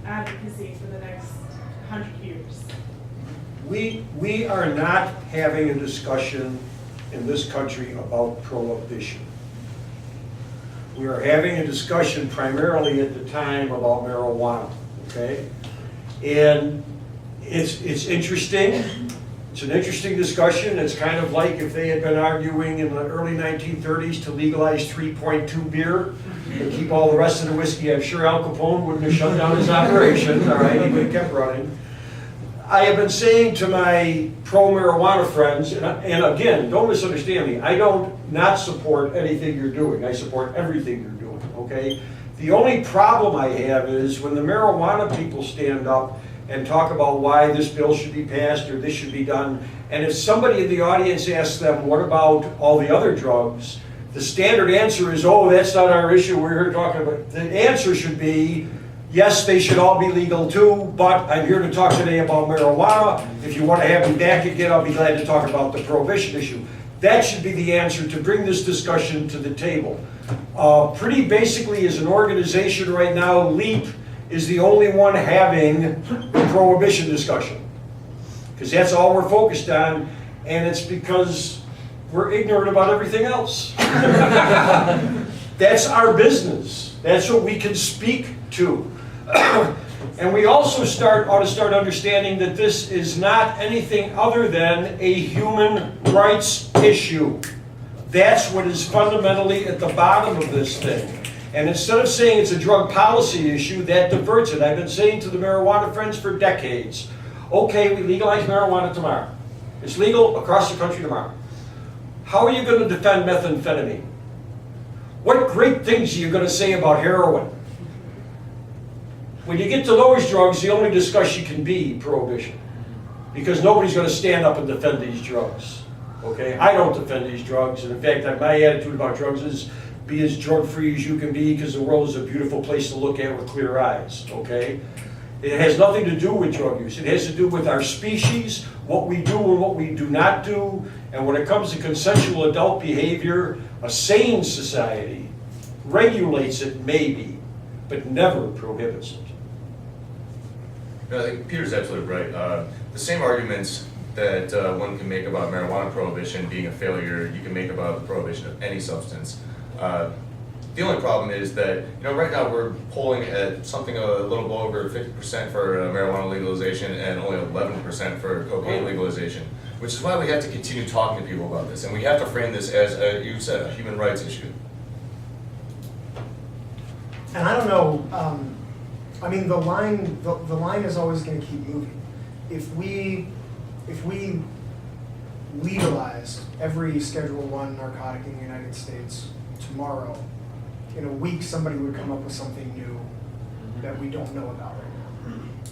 advocacy for the next 100 years? We are not having a discussion in this country about prohibition. We are having a discussion primarily at the time about marijuana, okay? And it's interesting. It's an interesting discussion. It's kind of like if they had been arguing in the early 1930s to legalize 3.2 beer and keep all the rest of the whiskey. I'm sure Al Capone wouldn't have shut down his operation, all right? He would have kept running. I have been saying to my pro-marijuana friends, and again, don't misunderstand me, I don't not support anything you're doing. I support everything you're doing, okay? The only problem I have is when the marijuana people stand up and talk about why this bill should be passed or this should be done, and if somebody in the audience asks them, what about all the other drugs? The standard answer is, oh, that's not our issue, we're here talking about, the answer should be, yes, they should all be legal too, but I'm here to talk today about marijuana. If you want to have me back again, I'll be glad to talk about the prohibition issue. That should be the answer to bring this discussion to the table. Pretty basically, as an organization right now, LEAP is the only one having the prohibition discussion. Because that's all we're focused on, and it's because we're ignorant about everything else. That's our business. That's what we can speak to. And we also ought to start understanding that this is not anything other than a human rights issue. That's what is fundamentally at the bottom of this thing. And instead of saying it's a drug policy issue, that diverts it. I've been saying to the marijuana friends for decades, okay, we legalize marijuana tomorrow. It's legal across the country tomorrow. How are you going to defend methamphetamine? What great things are you going to say about heroin? When you get to those drugs, the only discussion can be prohibition. Because nobody's going to stand up and defend these drugs. Okay? I don't defend these drugs. And in fact, my attitude about drugs is be as drug-free as you can be, because the world is a beautiful place to look at with clear eyes. Okay? It has nothing to do with drug use. It has to do with our species, what we do and what we do not do. And when it comes to consensual adult behavior, a sane society regulates it maybe, but never prohibits it. No, I think Peter's absolutely right. The same arguments that one can make about marijuana prohibition being a failure, you can make about the prohibition of any substance. The only problem is that, right now we're polling at something a little over 50% for marijuana legalization and only 11% for cocaine legalization, which is why we have to continue talking to people about this, and we have to frame this as, you said, a human rights issue. And I don't know, I mean, the line is always going to keep moving. If we legalized every Schedule I narcotic in the United States tomorrow, in a week somebody would come up with something new that we don't know about right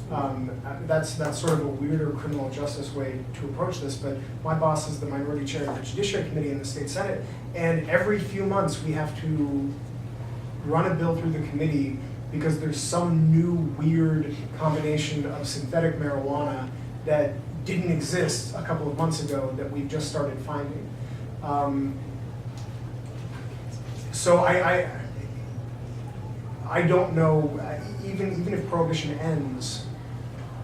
now. That's sort of a weirder criminal justice way to approach this, but my boss is the minority chair of the Judiciary Committee in the state Senate, and every few months we have to run a bill through the committee because there's some new weird combination of synthetic marijuana that didn't exist a couple of months ago that we've just started finding. So I don't know, even if prohibition ends,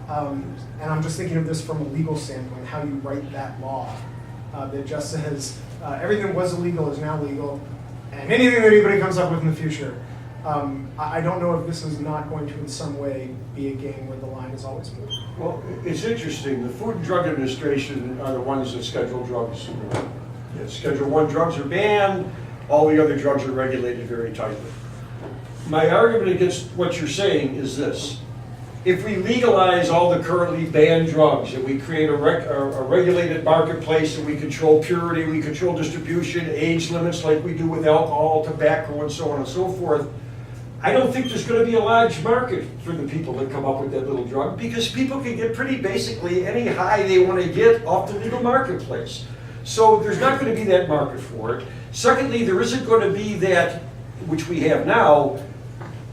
and I'm just thinking of this from a legal standpoint, how you write that law that just says everything that was illegal is now legal, and anything that anybody comes up with in the future. I don't know if this is not going to in some way be a game where the line is always moving. Well, it's interesting. The Food and Drug Administration are the ones that schedule drugs. Yeah, Schedule I drugs are banned. All the other drugs are regulated very tightly. My argument against what you're saying is this. If we legalize all the currently banned drugs, and we create a regulated marketplace, and we control purity, we control distribution, age limits like we do with alcohol, tobacco, and so on and so forth, I don't think there's going to be a large market for the people that come up with that little drug, because people can get pretty basically any high they want to get off the legal marketplace. So there's not going to be that market for it. Secondly, there isn't going to be that, which we have now,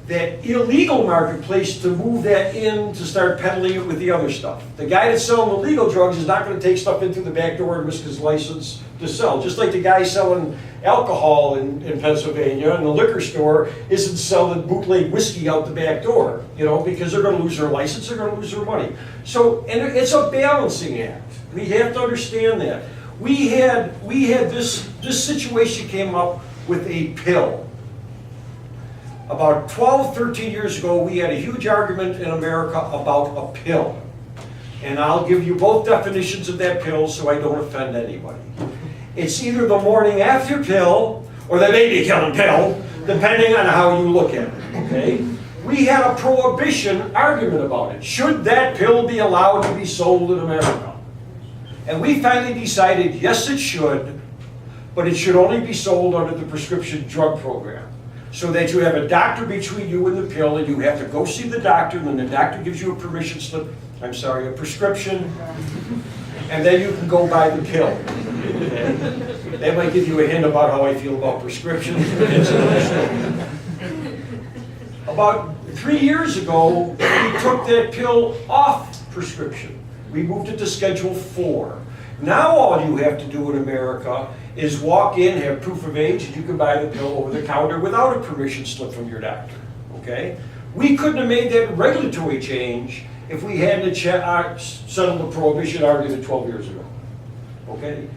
that illegal marketplace to move that in to start peddling it with the other stuff. The guy that's selling the legal drugs is not going to take stuff in through the back door and risk his license to sell. Just like the guy selling alcohol in Pennsylvania in the liquor store isn't selling bootleg whiskey out the back door, you know, because they're going to lose their license, they're going to lose their money. So, and it's a balancing act. We have to understand that. We had this situation came up with a pill. About 12, 13 years ago, we had a huge argument in America about a pill. And I'll give you both definitions of that pill so I don't offend anybody. It's either the morning after pill or the baby killing pill, depending on how you look at it, okay? We had a prohibition argument about it. Should that pill be allowed to be sold in America? And we finally decided, yes, it should, but it should only be sold under the prescription drug program. So that you have a doctor between you and the pill, and you have to go see the doctor, and then the doctor gives you a permission slip, a prescription, and then you can go buy the pill. Okay? That might give you a hint about how I feel about prescriptions. About 3 years ago, we took that pill off prescription. We moved it to Schedule 4. Now all you have to do in America is walk in, have proof of age, and you can buy the pill over the counter without a permission slip from your doctor, okay? We couldn't have made that regulatory change if we hadn't settled the prohibition argument 12 years ago, okay?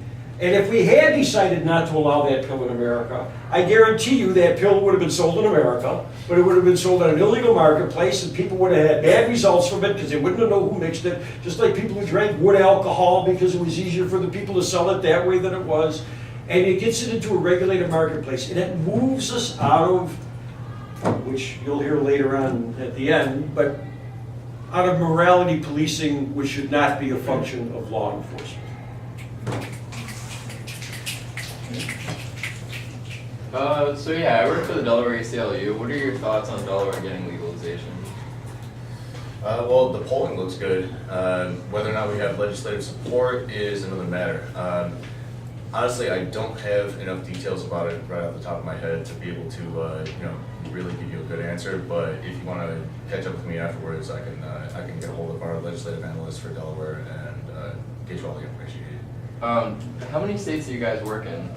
And if we had decided not to allow that pill in America, I guarantee you that pill would have been sold in America, but it would have been sold on an illegal marketplace, and people would have had bad results from it because they wouldn't have known who mixed it, just like people who drank wood alcohol because it was easier for the people to sell it that way than it was. And it gets it into a regulated marketplace, and it moves us out of, which you'll hear later on at the end, but out of morality policing, which should not be a function of law enforcement. So yeah, I work for the Delaware ACLU. What are your thoughts on Delaware getting legalization? Well, the polling looks good. Whether or not we have legislative support is another matter. Honestly, I don't have enough details about it right off the top of my head to be able to, really give you a good answer. But if you want to catch up with me afterwards, I can get a hold of our legislative analyst for Delaware and get you all the information you need. How many states do you guys work in?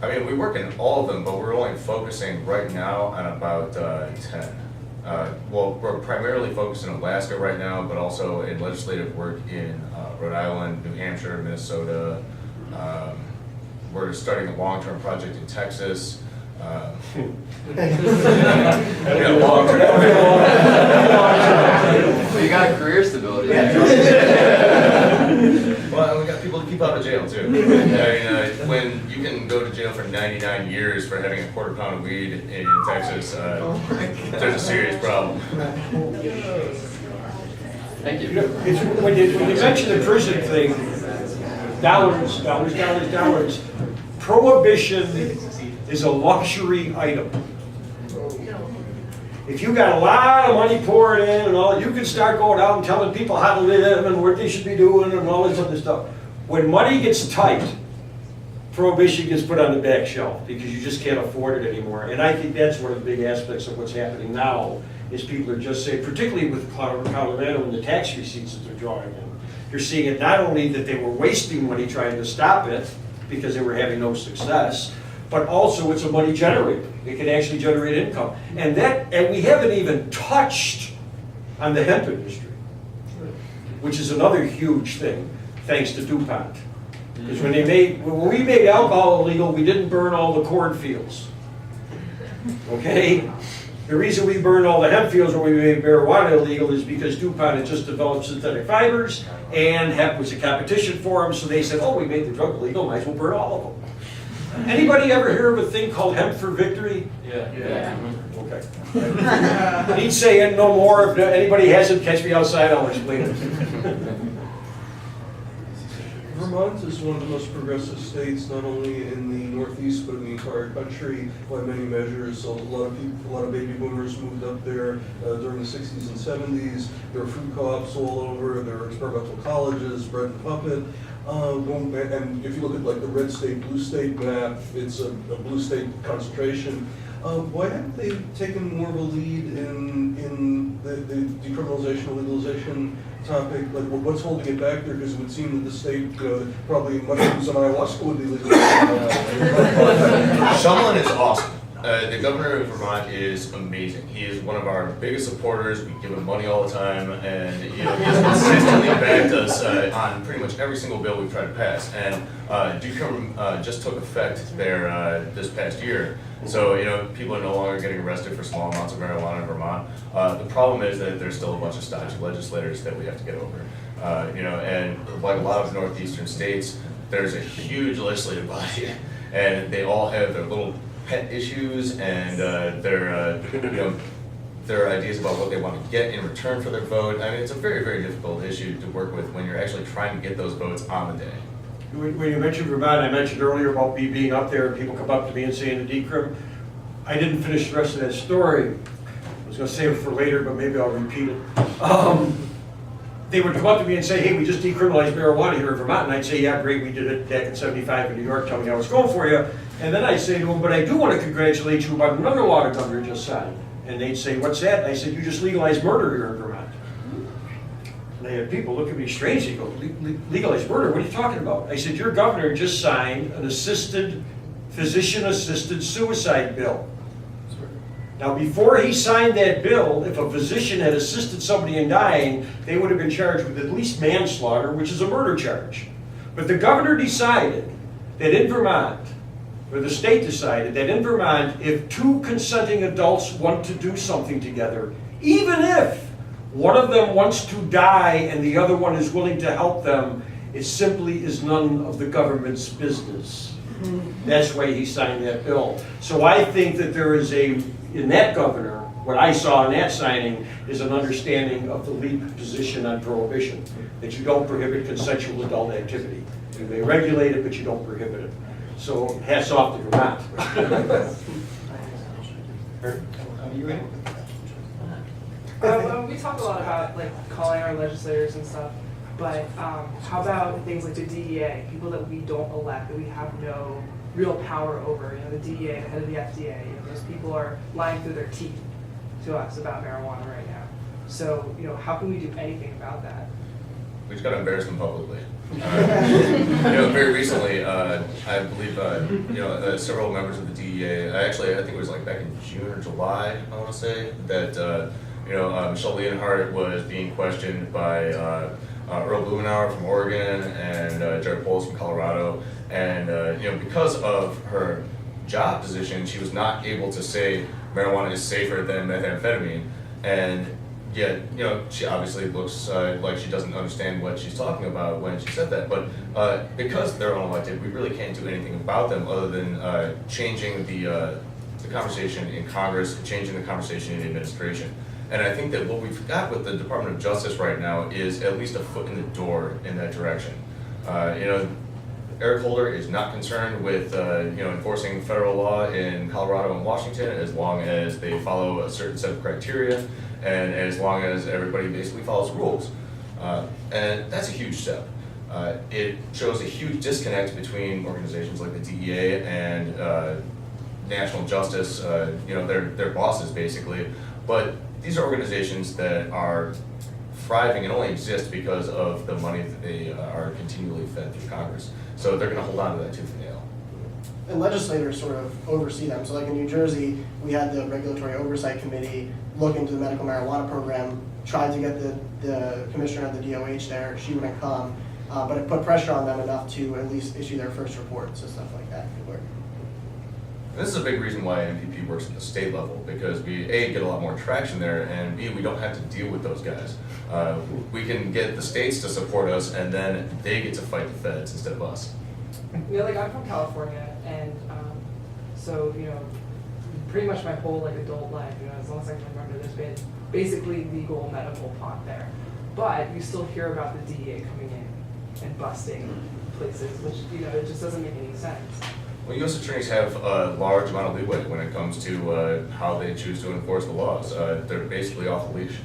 I mean, we work in all of them, but we're only focusing right now on about 10. Well, we're primarily focused in Alaska right now, but also in legislative work in Rhode Island, New Hampshire, Minnesota. We're starting a long-term project in Texas. We got long-term. Well, you got career stability. Well, we got people to keep out of jail too. I mean, when you can go to jail for 99 years for having a quarter pound of weed in Texas, there's a serious problem. Thank you. When you mention the prison thing, dollars, prohibition is a luxury item. If you got a lot of money pouring in and all, you can start going out and telling people how to live and what they should be doing and all this other stuff. When money gets tight, prohibition gets put on the back shelf because you just can't afford it anymore. And I think that's one of the big aspects of what's happening now is people are just saying, particularly with Colorado and the tax receipts that they're drawing in, you're seeing it not only that they were wasting money trying to stop it because they were having no success, but also it's a money generator. It can actually generate income. And we haven't even touched on the hemp industry, which is another huge thing, thanks to DuPont. Because when we made alcohol illegal, we didn't burn all the cornfields. Okay? The reason we burned all the hemp fields when we made marijuana illegal is because DuPont had just developed synthetic fibers, and hemp was a competition for them, so they said, oh, we made the drug illegal, might as well burn all of them. Anybody ever hear of a thing called hemp for victory? Yeah. Okay. Need saying no more. If anybody hasn't, catch me outside, I'll explain it. Vermont is one of the most progressive states, not only in the Northeast, but in the entire country by many measures. So a lot of baby boomers moved up there during the 60s and 70s. There are food co-ops all over. There are experimental colleges, bread and puppet. And if you look at like the red state, blue state map, it's a blue state concentration. Why haven't they taken more of a lead in the decriminalization or legalization topic? Like, what's holding it back there? Because it would seem that the state, probably mushrooms and ayahuasca would be legal. Someone is awesome. The governor of Vermont is amazing. He is one of our biggest supporters. We give him money all the time, and he has consistently backed us on pretty much every single bill we've tried to pass. And decrim just took effect there this past year. So, people are no longer getting arrested for small amounts of marijuana in Vermont. The problem is that there's still a bunch of stodgy legislators that we have to get over. And like a lot of northeastern states, there's a huge legislative body, and they all have their little pet issues and their ideas about what they want to get in return for their vote. I mean, it's a very, very difficult issue to work with when you're actually trying to get those votes on the day. When you mentioned Vermont, I mentioned earlier about me being up there and people come up to me and saying the decrim. I didn't finish the rest of that story. I was going to save it for later, but maybe I'll repeat it. They would come up to me and say, hey, we just decriminalized marijuana here in Vermont. And I'd say, yeah, great, we did it back in '75 in New York, tell me how it's going for you. And then I'd say to them, but I do want to congratulate you about another law the governor just signed. And they'd say, what's that? And I said, you just legalized murder here in Vermont. And I had people look at me strangely, go, legalized murder? What are you talking about? I said, your governor just signed an physician-assisted suicide bill. Now, before he signed that bill, if a physician had assisted somebody in dying, they would have been charged with at least manslaughter, which is a murder charge. But the governor decided that in Vermont, or the state decided that in Vermont, if two consenting adults want to do something together, even if one of them wants to die and the other one is willing to help them, it simply is none of the government's business. That's why he signed that bill. So I think that there is in that governor, what I saw in that signing is an understanding of the LEAP position on prohibition, that you don't prohibit consensual adult activity. You may regulate it, but you don't prohibit it. So hats off to Vermont. We talk a lot about calling our legislators and stuff, but how about things like the DEA, people that we don't elect, that we have no real power over? The DEA, the head of the FDA, those people are lying through their teeth to us about marijuana right now. So, how can we do anything about that? We just got to embarrass them publicly. Very recently, I believe, several members of the DEA, I think it was back in June or July, I want to say, that, Michelle Leonhardt was being questioned by Earl Blumenauer from Oregon and Jared Polis from Colorado. And, because of her job position, she was not able to say marijuana is safer than methamphetamine. And yet, she obviously looks like she doesn't understand what she's talking about when she said that. But because they're unelected, we really can't do anything about them other than changing the conversation in Congress, changing the conversation in the administration. And I think that what we've got with the Department of Justice right now is at least a foot in the door in that direction. Eric Holder is not concerned with enforcing federal law in Colorado and Washington as long as they follow a certain set of criteria and as long as everybody basically follows rules. And that's a huge step. It shows a huge disconnect between organizations like the DEA and national justice, their bosses basically. But these are organizations that are thriving and only exist because of the money that they are continually fed through Congress. So they're going to hold on to that tooth and nail. And legislators sort of oversee them. So like in New Jersey, we had the Regulatory Oversight Committee look into the medical marijuana program, tried to get the commissioner of the DOH there. She wouldn't come, but it put pressure on them enough to at least issue their first report, so stuff like that could work. And this is a big reason why MPP works at the state level, because we, A, get a lot more traction there, and B, we don't have to deal with those guys. We can get the states to support us, and then they get to fight the feds instead of us. I'm from California, and so pretty much my whole adult life, as long as I can remember, there's been basically legal medical pot there. But you still hear about the DEA coming in and busting places, which it just doesn't make any sense. Well, U.S. attorneys have a large amount of leeway when it comes to how they choose to enforce the laws. They're basically off the leash.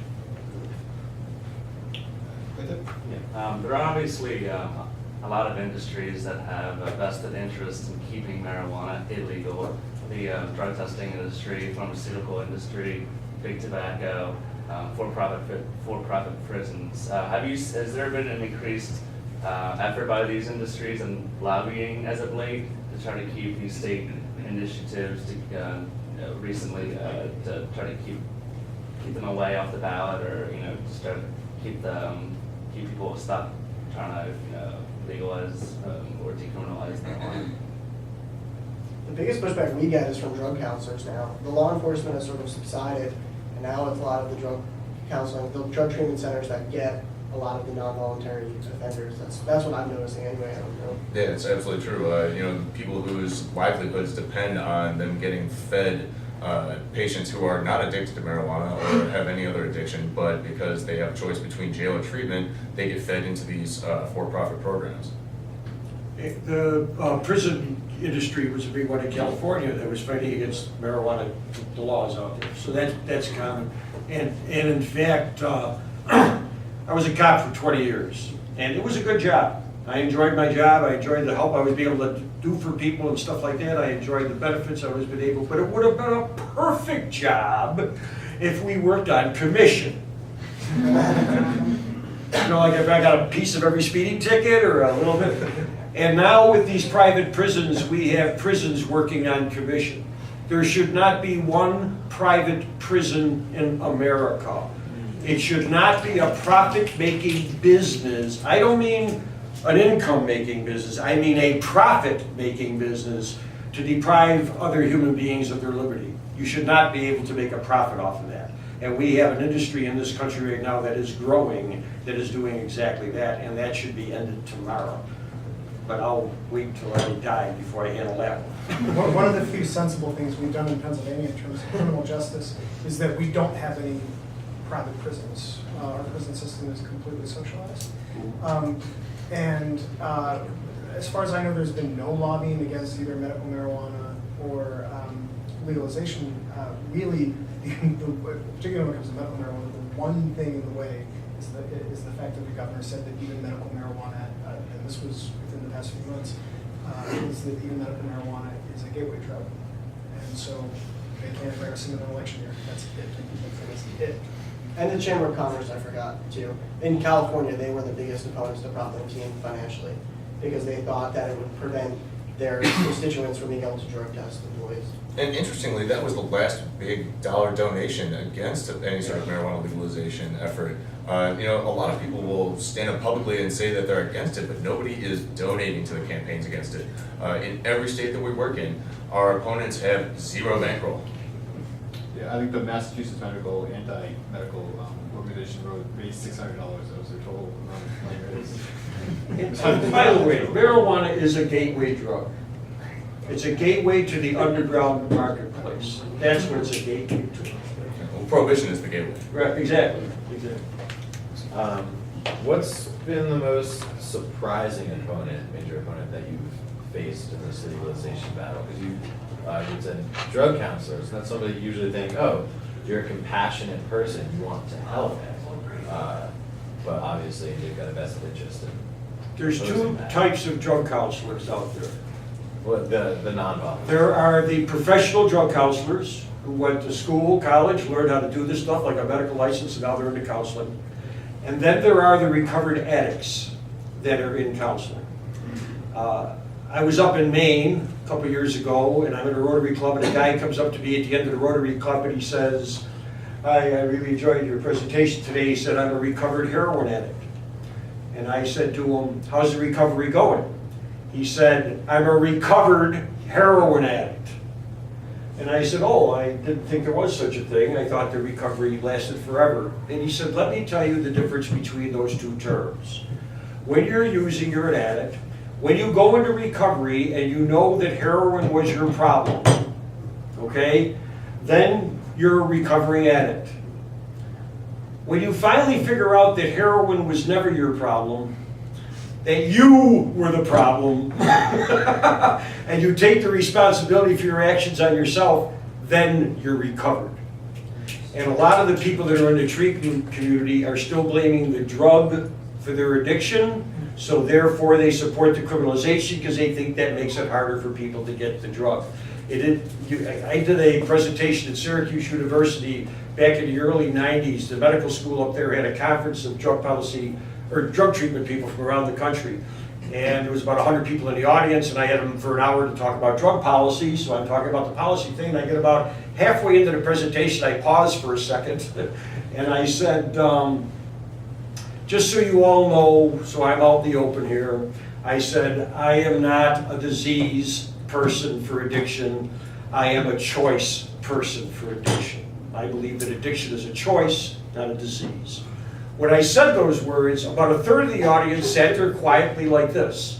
There are obviously a lot of industries that have a vested interest in keeping marijuana illegal the drug testing industry, pharmaceutical industry, big tobacco, for-profit prisons. Has there been an increased effort by these industries and lobbying as of late to try to keep these state initiatives to recently to try to keep them away off the ballot, or just try to keep people stop trying to legalize or decriminalize marijuana? The biggest pushback we get is from drug counselors now. The law enforcement has sort of subsided, and now it's a lot of the drug counseling, the drug treatment centers that get a lot of the non-voluntary offenders. That's what I'm noticing anyway. I don't know. Yeah, it's absolutely true. People whose livelihoods depend on them getting fed patients who are not addicted to marijuana or have any other addiction, but because they have a choice between jail or treatment, they get fed into these for-profit programs. The prison industry was a big one in California that was fighting against marijuana, the laws out there. So that's common. And in fact, I was a cop for 20 years, and it was a good job. I enjoyed my job. I enjoyed the help I was able to do for people and stuff like that. I enjoyed the benefits I was been able, but it would have been a perfect job if we worked on commission. Like if I got a piece of every speeding ticket or a little bit. And now with these private prisons, we have prisons working on commission. There should not be one private prison in America. It should not be a profit-making business. I don't mean an income-making business. I mean a profit-making business to deprive other human beings of their liberty. You should not be able to make a profit off of that. And we have an industry in this country right now that is growing, that is doing exactly that, and that should be ended tomorrow. But I'll wait till I die before I handle that one. One of the few sensible things we've done in Pennsylvania in terms of criminal justice is that we don't have any private prisons. Our prison system is completely socialized. As far as I know, there's been no lobbying against either medical marijuana or legalization. Really, particularly when it comes to medical marijuana, the one thing in the way is the fact that the governor said that even medical marijuana, and this was within the past few months, is that even medical marijuana is a gateway drug. And so they can't embarrass him in an election year. That's it. That's it. And the Chamber of Commerce, I forgot too. In California, they were the biggest opponents to Prop 19 financially because they thought that it would prevent their constituents from being able to drug test employees. And interestingly, that was the last big dollar donation against any sort of marijuana legalization effort. A lot of people will stand up publicly and say that they're against it, but nobody is donating to the campaigns against it. In every state that we work in, our opponents have zero bankroll. Yeah, I think the Massachusetts anti-medical organization raised $600. That was their total amount of money raised. By the way, marijuana is a gateway drug. It's a gateway to the underground marketplace. That's what it's a gateway to. Well, prohibition is the gateway. Right, exactly. What's been the most surprising major opponent that you've faced in this legalization battle? Because you said drug counselors, and that's somebody you usually think, oh, you're a compassionate person, you want to help. But obviously you've got a vested interest in. There's two types of drug counselors out there. Well, the non-voluntary. There are the professional drug counselors who went to school, college, learned how to do this stuff, like a medical license, and now they're into counseling. And then there are the recovered addicts that are in counseling. I was up in Maine a couple years ago, and I'm in a Rotary Club, and a guy comes up to me at the end of the Rotary Club, and he says, I really enjoyed your presentation today. He said, I'm a recovered heroin addict. And I said to him, how's the recovery going? He said, I'm a recovered heroin addict. And I said, oh, I didn't think there was such a thing. I thought the recovery lasted forever. And he said, let me tell you the difference between those two terms. When you're using, you're an addict. When you go into recovery and you know that heroin was your problem, okay, then you're a recovering addict. When you finally figure out that heroin was never your problem, that you were the problem, and you take the responsibility for your actions on yourself, then you're recovered. And a lot of the people that are in the treatment community are still blaming the drug for their addiction, so therefore they support the criminalization because they think that makes it harder for people to get the drug. I did a presentation at Syracuse University back in the early 90s. The medical school up there had a conference of drug policy, or drug treatment people from around the country. And there was about 100 people in the audience, and I had them for an hour to talk about drug policy. So I'm talking about the policy thing, and I get about halfway into the presentation, I paused for a second, and I said, just so you all know, so I'm out in the open here, I said, I am not a disease person for addiction. I am a choice person for addiction. I believe that addiction is a choice, not a disease. When I said those words, about a third of the audience sat there quietly like this.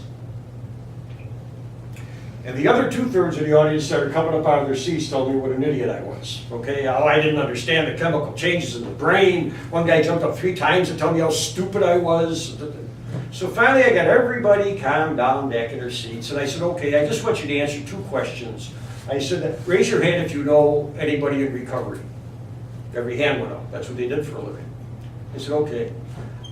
And the other 2/3 of the audience started coming up out of their seats telling me what an idiot I was. Okay, how I didn't understand the chemical changes in the brain. One guy jumped up 3 times to tell me how stupid I was. So finally I got everybody calmed down back in their seats, and I said, okay, I just want you to answer 2 questions. I said, raise your hand if you know anybody in recovery. Every hand went up. That's what they did for a living. I said, okay.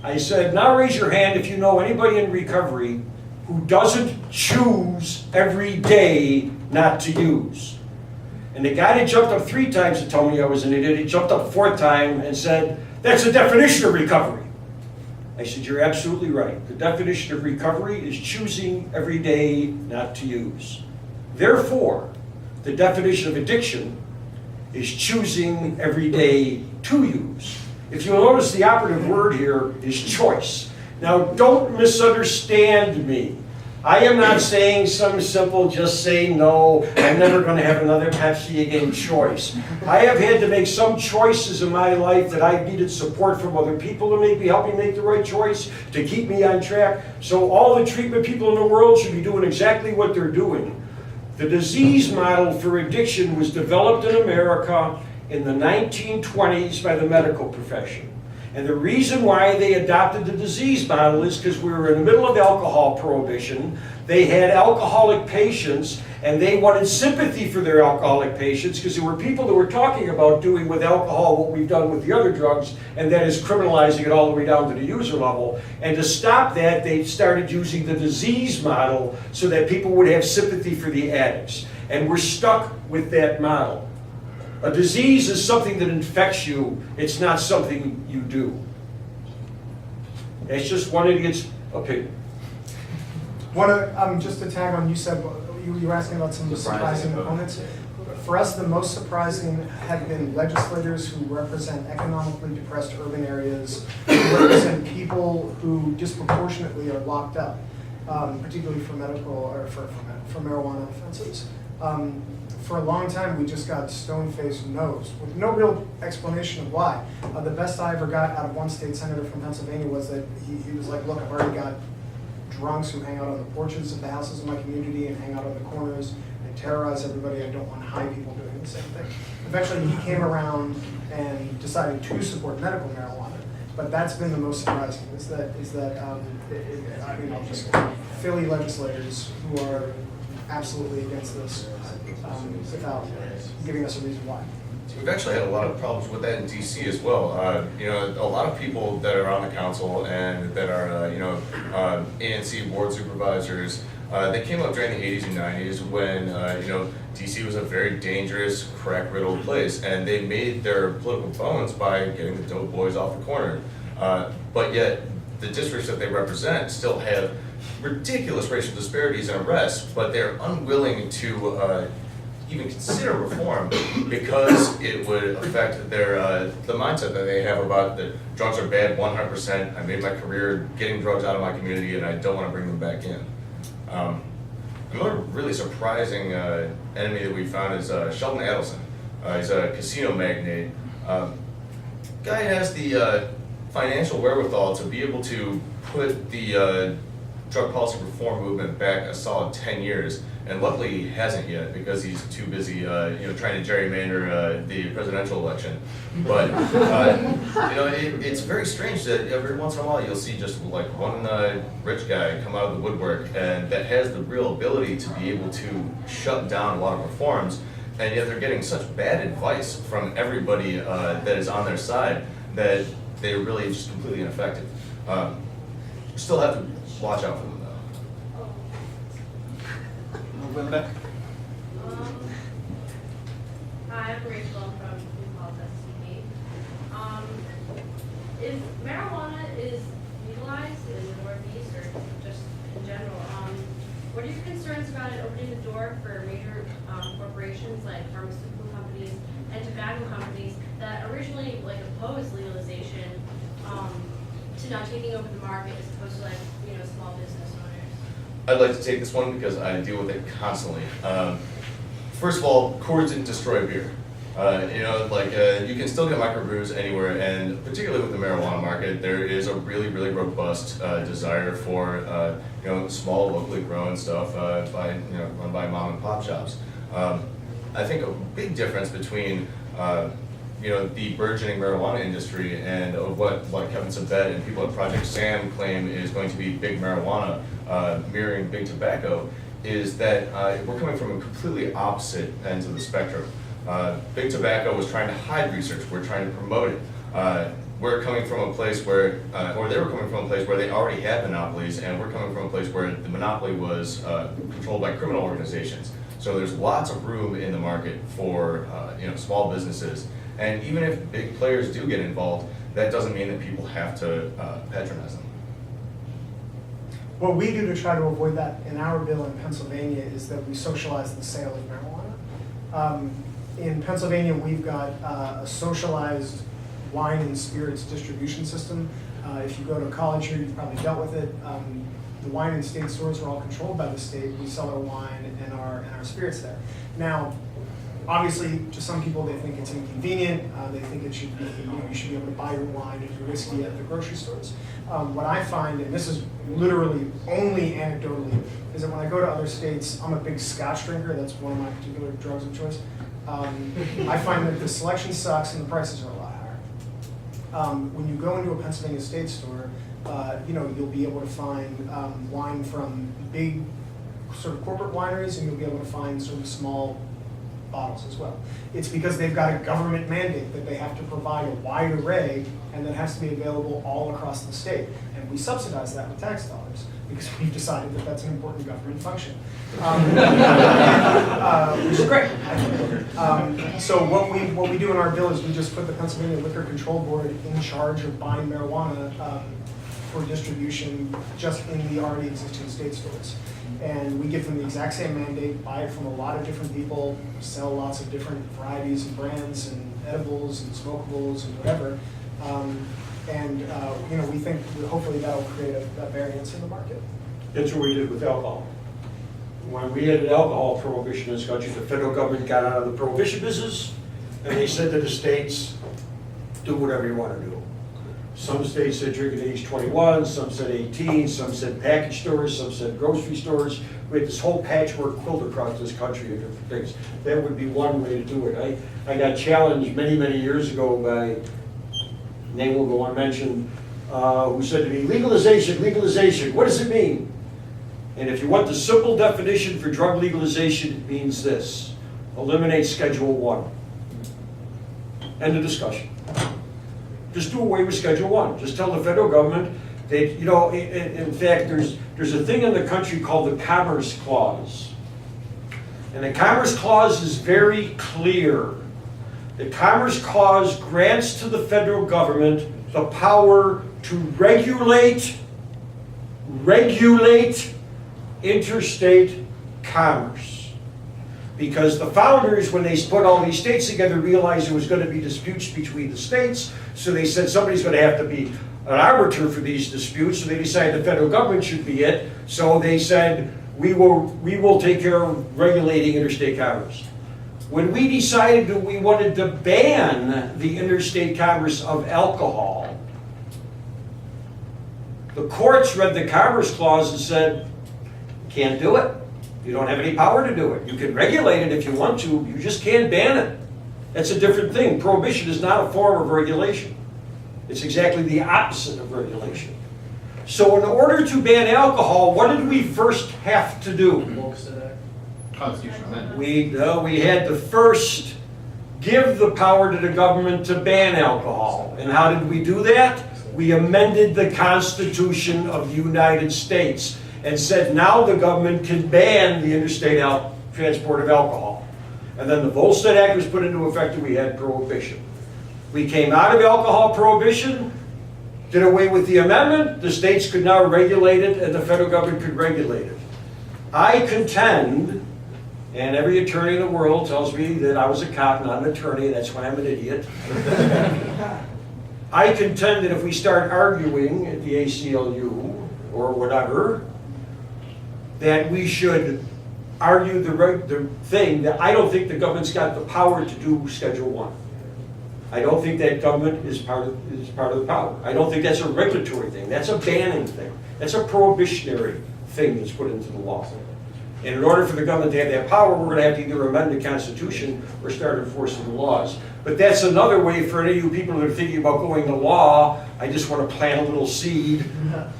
I said, now raise your hand if you know anybody in recovery who doesn't choose every day not to use. And the guy that jumped up 3 times to tell me I was an idiot, he jumped up a 4th time and said, that's the definition of recovery. I said, you're absolutely right. The definition of recovery is choosing every day not to use. Therefore, the definition of addiction is choosing every day to use. If you'll notice, the operative word here is choice. Now, don't misunderstand me. I am not saying some simple, just say no, I'm never going to have another Pepsi again choice. I have had to make some choices in my life that I needed support from other people to help me make the right choice, to keep me on track. So all the treatment people in the world should be doing exactly what they're doing. The disease model for addiction was developed in America in the 1920s by the medical profession. And the reason why they adopted the disease model is because we were in the middle of alcohol prohibition. They had alcoholic patients, and they wanted sympathy for their alcoholic patients because there were people that were talking about doing with alcohol what we've done with the other drugs, and that is criminalizing it all the way down to the user level. And to stop that, they started using the disease model so that people would have sympathy for the addicts. And we're stuck with that model. A disease is something that infects you. It's not something you do. It's just one idiot's opinion. Just to tag on, you said, you were asking about some of the surprising opponents. For us, the most surprising have been legislators who represent economically depressed urban areas, who represent people who disproportionately are locked up, particularly for medical or for marijuana offenses. For a long time, we just got stone-faced no's with no real explanation of why. The best I ever got out of one state senator from Pennsylvania was that he was like, look, I've already got drunks who hang out on the porches of the houses in my community and hang out on the corners and terrorize everybody. I don't want high people doing the same thing. Eventually, he came around and decided to support medical marijuana. But that's been the most surprising, is that Philly legislators who are absolutely against this without giving us a reason why. We've actually had a lot of problems with that in DC as well. A lot of people that are on the council and that are, ANC board supervisors, they came up during the 80s and 90s when, DC was a very dangerous, crack-riddled place, and they made their political bones by getting the dope boys off the corner. But yet, the districts that they represent still have ridiculous racial disparities and arrests, but they're unwilling to even consider reform because it would affect their the mindset that they have about that drugs are bad 100%. I made my career getting drugs out of my community, and I don't want to bring them back in. Another really surprising enemy that we found is Sheldon Adelson. He's a casino magnate. Guy has the financial wherewithal to be able to put the drug policy reform movement back a solid 10 years, and luckily he hasn't yet because he's too busy, trying to gerrymander the presidential election. But it's very strange that every once in a while you'll see just like one rich guy come out of the woodwork and that has the real ability to be able to shut down a lot of reforms, and yet they're getting such bad advice from everybody that is on their side that they're really just completely ineffective. Still have to watch out for them, though. Hi, I'm Rachel. I'm from New Paltz, STP. If marijuana is legalized in the Northeast or just in general, what are your concerns about it opening the door for major corporations like pharmaceutical companies and tobacco companies that originally opposed legalization to now taking over the market as opposed to small business owners? I'd like to take this one because I deal with it constantly. First of all, Coors didn't destroy beer. You can still get microbrews anywhere, and particularly with the marijuana market, there is a really, really robust desire for small, locally grown stuff run by mom and pop shops. I think a big difference between the burgeoning marijuana industry and what Kevin Sabet and people at Project SAM claim is going to be big marijuana mirroring big tobacco is that we're coming from a completely opposite ends of the spectrum. Big tobacco was trying to hide research. We're trying to promote it. We're coming from a place where, or they were coming from a place where they already had monopolies, and we're coming from a place where the monopoly was controlled by criminal organizations. So there's lots of room in the market for small businesses. And even if big players do get involved, that doesn't mean that people have to patronize them. What we do to try to avoid that in our bill in Pennsylvania is that we socialize the sale of marijuana. In Pennsylvania, we've got a socialized wine and spirits distribution system. If you go to college here, you've probably dealt with it. The wine and state stores are all controlled by the state. We sell our wine and our spirits there. Now, obviously, to some people, they think it's inconvenient. They think it should be, you should be able to buy your wine and your whiskey at the grocery stores. What I find, and this is literally only anecdotally, is that when I go to other states, I'm a big Scotch drinker. That's one of my particular drugs of choice. I find that the selection sucks and the prices are a lot higher. When you go into a Pennsylvania state store, you'll be able to find wine from big sort of corporate wineries, and you'll be able to find sort of small bottles as well. It's because they've got a government mandate that they have to provide a wide array, and that has to be available all across the state. And we subsidize that with tax dollars because we've decided that that's an important government function, which is great. So what we do in our bill is we just put the Pennsylvania Liquor Control Board in charge of buying marijuana for distribution just in the already existing state stores. And we give them the exact same mandate, buy it from a lot of different people, sell lots of different varieties and brands and edibles and smokables and whatever. We think that hopefully that'll create a variance in the market. That's what we did with alcohol. When we had an alcohol prohibition in this country, the federal government got out of the prohibition business, and they said to the states, do whatever you want to do. Some states said drink at age 21, some said 18, some said package stores, some said grocery stores. We had this whole patchwork quilt across this country of different things. That would be one way to do it. I got challenged many, many years ago by, name will go unmentioned, who said to me, legalization, legalization, what does it mean? And if you want the simple definition for drug legalization, it means this: eliminate Schedule 1. End of discussion. Just do away with Schedule 1. Just tell the federal government that, in fact, there's a thing in the country called the Commerce Clause. And the Commerce Clause is very clear. The Commerce Clause grants to the federal government the power to regulate interstate commerce. Because the founders, when they put all these states together, realized there was going to be disputes between the states, so they said somebody's going to have to be an arbiter for these disputes, so they decided the federal government should be it, so they said, we will take care of regulating interstate commerce. When we decided that we wanted to ban the interstate commerce of alcohol, the courts read the Commerce Clause and said, can't do it. You don't have any power to do it. You can regulate it if you want to, you just can't ban it. That's a different thing. Prohibition is not a form of regulation. It's exactly the opposite of regulation. So in order to ban alcohol, what did we first have to do? Constitutional amendment. We had to first give the power to the government to ban alcohol. And how did we do that? We amended the Constitution of the United States and said now the government can ban the interstate transport of alcohol. And then the Volstead Act was put into effect and we had prohibition. We came out of alcohol prohibition, did away with the amendment, the states could now regulate it and the federal government could regulate it. I contend, and every attorney in the world tells me that I was a cop, not an attorney, that's why I'm an idiot. I contend that if we start arguing at the ACLU or whatever, that we should argue the thing that I don't think the government's got the power to do Schedule 1. I don't think that government is part of the power. I don't think that's a regulatory thing. That's a banning thing. That's a prohibitionary thing that's put into the law. And in order for the government to have that power, we're going to have to either amend the Constitution or start enforcing the laws. But that's another way for any of you people that are thinking about going to law. I just want to plant a little seed,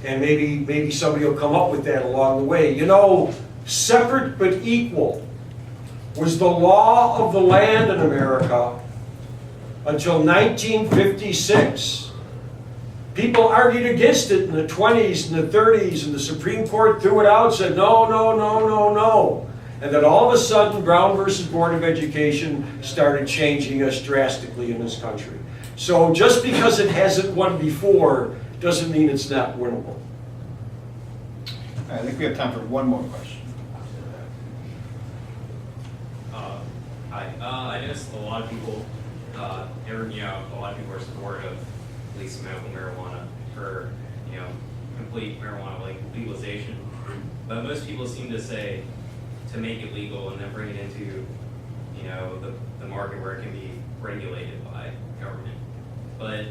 and maybe somebody will come up with that along the way. You know, separate but equal was the law of the land in America until 1956. People argued against it in the 20s and the 30s, and the Supreme Court threw it out and said, no, no, no, no, no. And then all of a sudden, Brown versus Board of Education started changing us drastically in this country. So just because it hasn't won before, doesn't mean it's not winnable. I think we have time for one more question. Hi. I noticed a lot of people, a lot of people are supportive of at least medical marijuana for, complete marijuana legalization. But most people seem to say to make it legal and then bring it into, the market where it can be regulated by government. But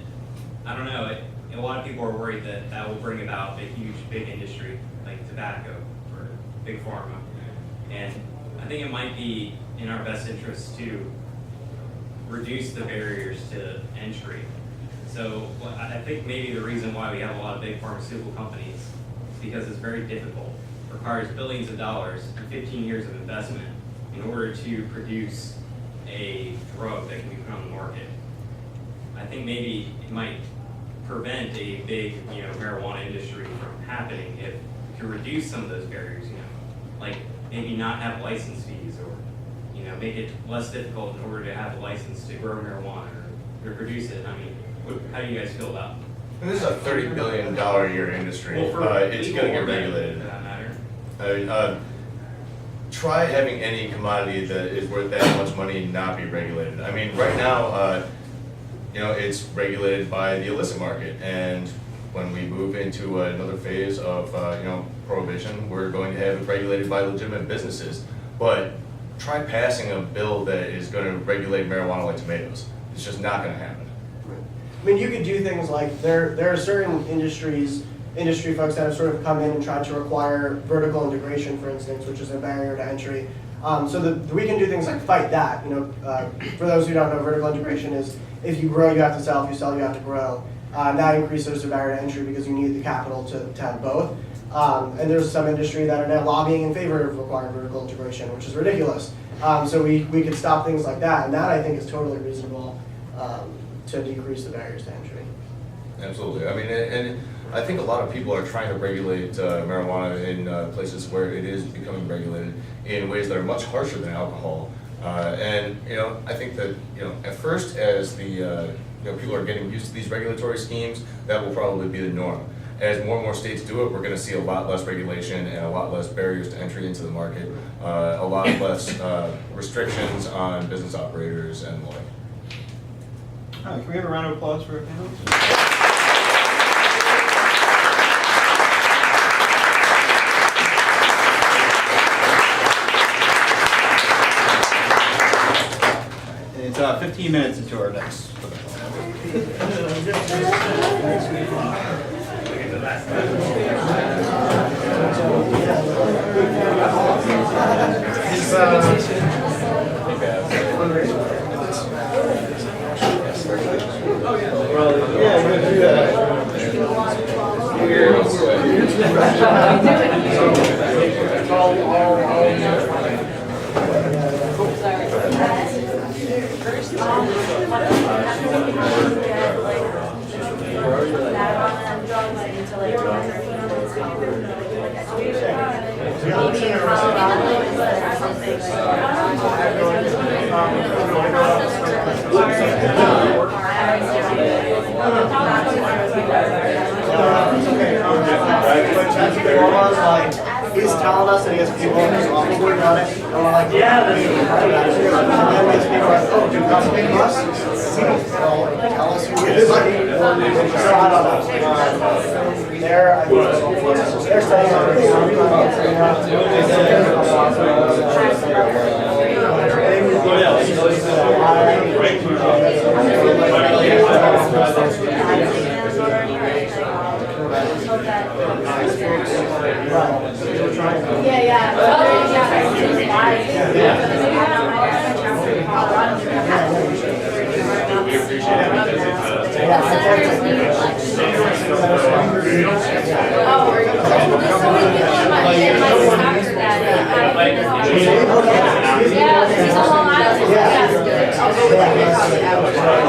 I don't know. A lot of people are worried that that will bring about a huge, big industry like tobacco or big pharma. And I think it might be in our best interest to reduce the barriers to entry. So I think maybe the reason why we have a lot of big pharmaceutical companies is because it's very difficult. It requires billions of dollars and 15 years of investment in order to produce a drug that can be put on the market. I think maybe it might prevent a big, marijuana industry from happening if we could reduce some of those barriers, like maybe not have license fees or, make it less difficult in order to have a license to grow marijuana or produce it. I mean, how do you guys feel about it? And this is a $30 billion a year industry. It's going to get regulated. For that matter. Try having any commodity that is worth that much money not be regulated. I mean, right now, it's regulated by the illicit market, and when we move into another phase of prohibition, we're going to have it regulated by legitimate businesses. But try passing a bill that is going to regulate marijuana like tomatoes. It's just not going to happen. I mean, you could do things like, there are certain industry folks that have sort of come in and tried to require vertical integration, for instance, which is a barrier to entry. So we can do things like fight that. For those who don't know, vertical integration is if you grow, you have to sell. If you sell, you have to grow. That increases the barrier to entry because you need the capital to have both. And there's some industry that are now lobbying in favor of requiring vertical integration, which is ridiculous. So we could stop things like that, and that I think is totally reasonable to decrease the barriers to entry. Absolutely. I mean, and I think a lot of people are trying to regulate marijuana in places where it is becoming regulated in ways that are much harsher than alcohol. And I think that at first, as the people are getting used to these regulatory schemes, that will probably be the norm. As more and more states do it, we're going to see a lot less regulation and a lot less barriers to entry into the market, a lot less restrictions on business operators and the like. Can we have a round of applause for our panelists? It's 15 minutes into our next. Yeah, we're gonna do that. Maybe in Colorado, but He's telling us that he has people in his office working on it, and we're like, yeah, that's and then these people are like, oh, do you not pay us? Well, tell us who it is. So I don't know. They're, I think, they're saying We appreciate it because it's Yeah,